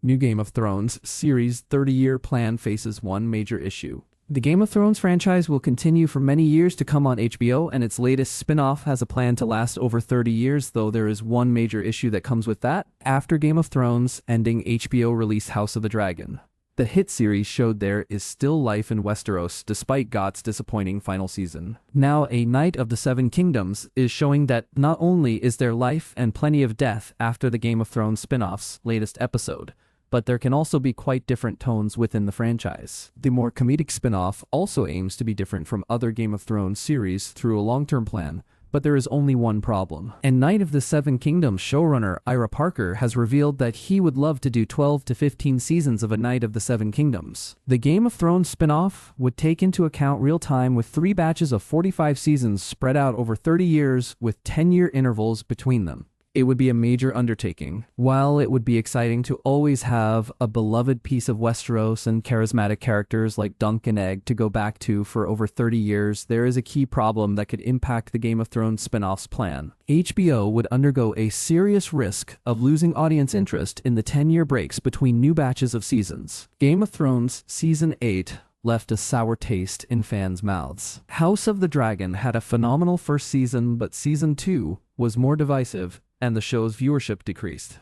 New Game of Thrones series 30-year plan faces one major issue. The Game of Thrones franchise will continue for many years to come on HBO, and its latest spin-off has a plan to last over 30 years, though there is one major issue that comes with that. After Game of Thrones ending, HBO released House of the Dragon. The hit series showed there is still life in Westeros despite GOT's disappointing final season. Now, A Knight of the Seven Kingdoms is showing that not only is there life and plenty of death after the Game of Thrones spin-off's latest episode, but there can also be quite different tones within the franchise. The more comedic spin-off also aims to be different from other Game of Thrones series through a long-term plan, but there is only one problem. And Knight of the Seven Kingdoms showrunner Ira Parker has revealed that he would love to do 12 to 15 seasons of A Knight of the Seven Kingdoms. The Game of Thrones spin-off would take into account real time with 3 batches of 45 seasons spread out over 30 years with 10-year intervals between them. It would be a major undertaking. While it would be exciting to always have a beloved piece of Westeros and charismatic characters like Dunk and Egg to go back to for over 30 years, there is a key problem that could impact the Game of Thrones spin-off's plan. HBO would undergo a serious risk of losing audience interest in the 10-year breaks between new batches of seasons. Game of Thrones Season 8 left a sour taste in fans' mouths. House of the Dragon had a phenomenal first season, but Season 2 was more divisive, and the show's viewership decreased.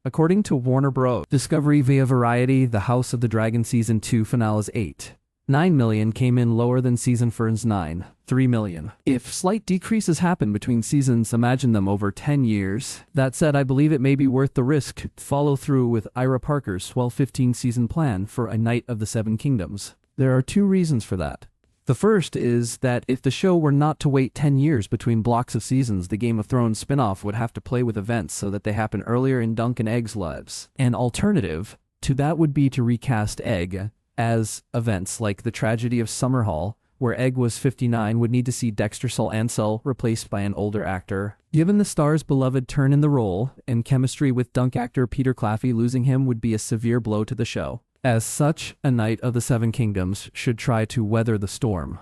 According to Warner Bros. Discovery via Variety, the House of the Dragon Season 2 finale's 8.9 million came in lower than Season 4's 9.3 million. If slight decreases happen between seasons, imagine them over 10 years. That said, I believe it may be worth the risk to follow through with Ira Parker's 12-15-season plan for A Knight of the Seven Kingdoms. There are 2 reasons for that. The first is that if the show were not to wait 10 years between blocks of seasons, the Game of Thrones spin-off would have to play with events so that they happen earlier in Dunk and Egg's lives. An alternative to that would be to recast Egg as events like the tragedy of Summerhall, where Egg was 59, would need to see Dexter Ansel replaced by an older actor. Given the star's beloved turn in the role and chemistry with Dunk actor Peter Claffey, losing him would be a severe blow to the show. As such, A Knight of the Seven Kingdoms should try to weather the storm.